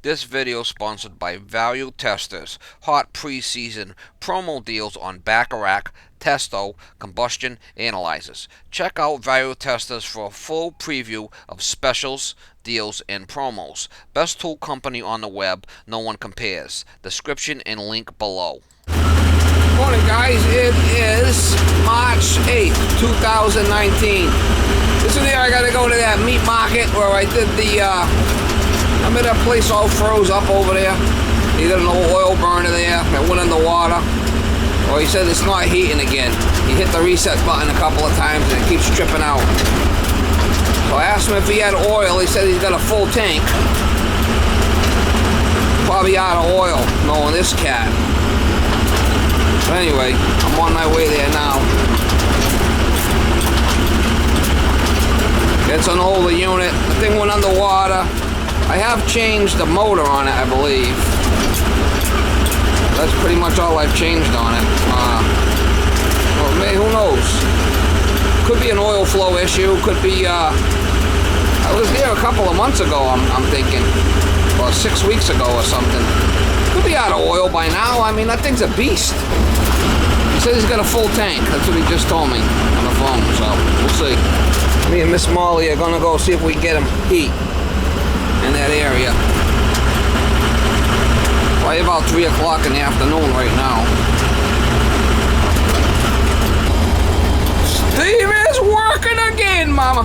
This video is sponsored by Value Testers. Hot preseason promo deals on Bacharach, Testo, combustion analyzers. Check out Value Testers for a full preview of specials, deals, and promos. Best tool company on the web, no one compares. Description and link below. Morning, guys. It is March 8th, 2019. This is the I gotta go to that meat market where I did the remember that place all froze up over there? He did an old oil burner there. It went in the water. Well, he said it's not heating again. He hit the reset button a couple of times and it keeps tripping out. So I asked him if he had oil. He said he's got a full tank. Probably out of oil, knowing this cat. But anyway, I'm on my way there now. It's an older unit. The thing went underwater. I have changed the motor on it, I believe. That's pretty much all I've changed on it. Well, maybe, who knows? Could be an oil flow issue. Could be, I was here a couple of months ago, I'm thinking. Or 6 weeks ago or something. Could be out of oil by now. I mean, that thing's a beast. He says he's got a full tank. That's what he just told me on the phone, so we'll see. Me and Miss Molly are gonna go see if we can get him heat in that area. Probably about 3 o'clock in the afternoon right now. Steve is working again, mama.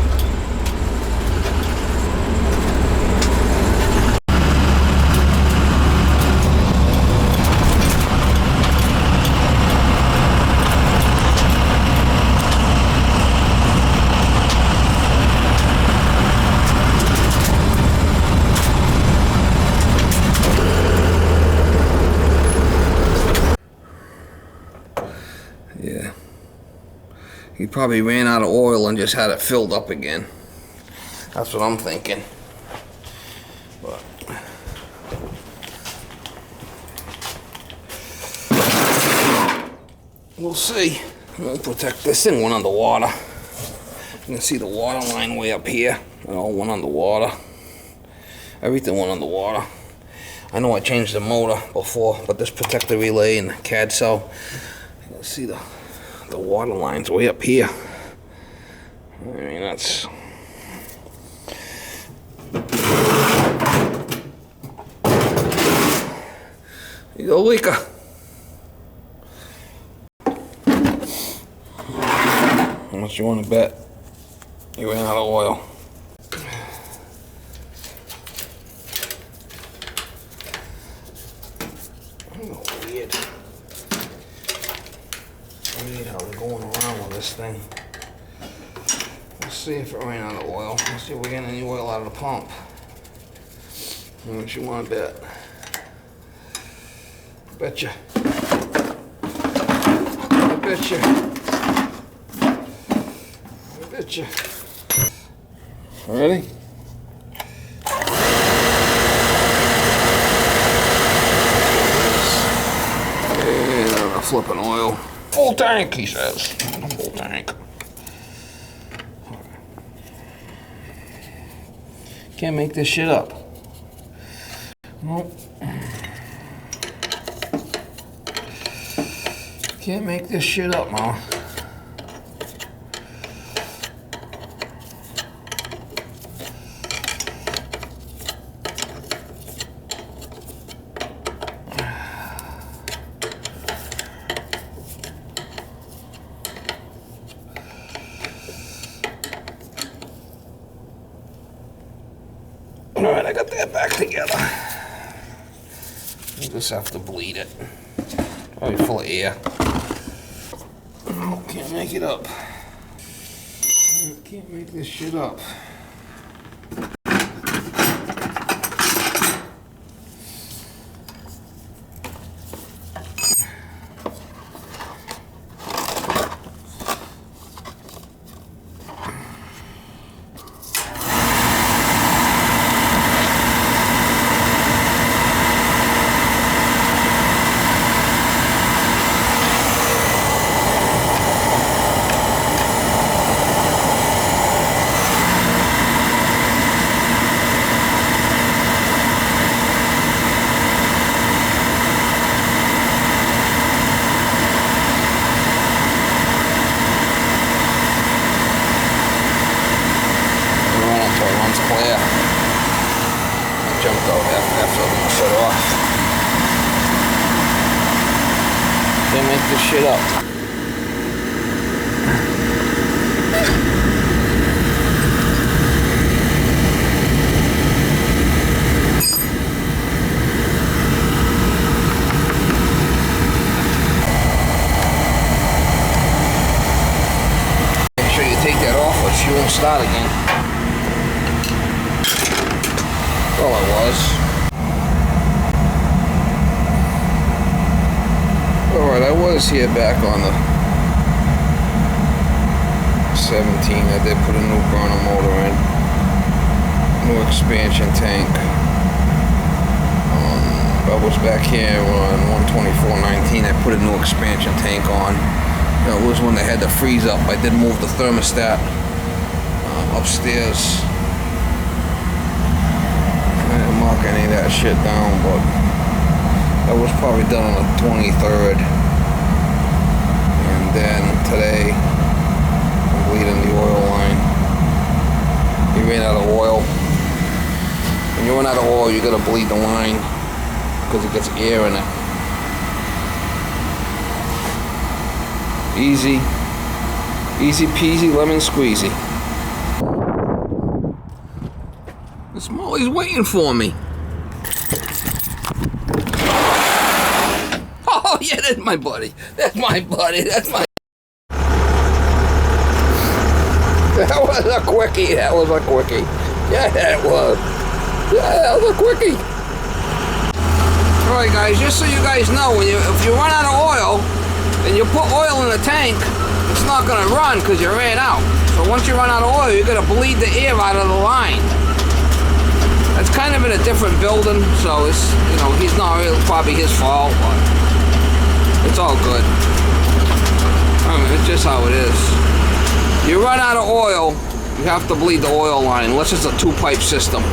Yeah. He probably ran out of oil and just had it filled up again. That's what I'm thinking. But we'll see. We'll protect this thing. Went underwater. You can see the water line way up here. It all went underwater. Everything went underwater. I know I changed the motor before, but this protector relay and the CAD cell, you can see the water lines way up here. I mean, that's... You go, leaker. How much you want to bet you ran out of oil? How we're going around with this thing. Let's see if it ran out of oil. Let's see if we get any oil out of the pump. How much you want to bet? Betcha. I betcha. I betcha. Ready? And flipping oil. Full tank, he says. Full tank. Can't make this shit up. Nope. Can't make this shit up, Mama. Alright, I got that back together. You just have to bleed it. Probably full of air. Oh, can't make it up. Can't make this shit up. Can't make this shit up. Make sure you take that off or she won't start again. Well, it was. Alright, I was here back on the 17. I did put a new burner motor in. New expansion tank. I was back here on 124.19. I put a new expansion tank on. You know, it was when they had the freeze up. I did move the thermostat upstairs. I didn't mark any of that shit down, but that was probably done on the 23rd. And then today, I'm bleeding the oil line. You ran out of oil. When you run out of oil, you gotta bleed the line because it gets air in it. Easy peasy lemon squeezy. This Molly's waiting for me. Oh yeah, that's my buddy. That's my buddy. That's my. That was a quickie. That was a quickie. Yeah, that was. Yeah, that was a quickie. Alright guys, just so you guys know, if you run out of oil and you put oil in the tank, it's not going to run because you ran out. So once you run out of oil, you're going to bleed the air out of the line. That's kind of in a different building, so it's, you know, he's not really probably his fault, but it's all good. I mean, it's just how it is. You run out of oil, you have to bleed the oil line, unless it's a two-pipe system.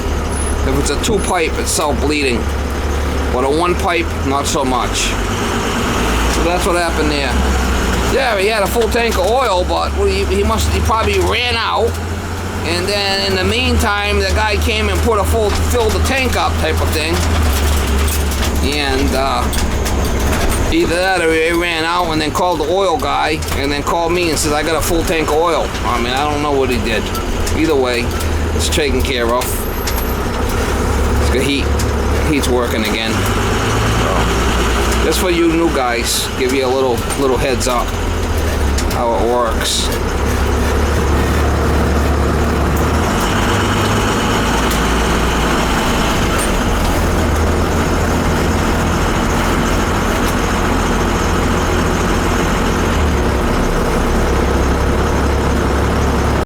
If it's a two-pipe, it's self-bleeding. But a one-pipe, not so much. So that's what happened there. Yeah, he had a full tank of oil, but he probably ran out. And then in the meantime, the guy came and filled the tank up type of thing. And either that or he ran out and then called the oil guy and then called me and says, I got a full tank of oil. I mean, I don't know what he did. Either way, it's taken care of. It's got heat's working again. So, just for you new guys, give you a little heads up how it works.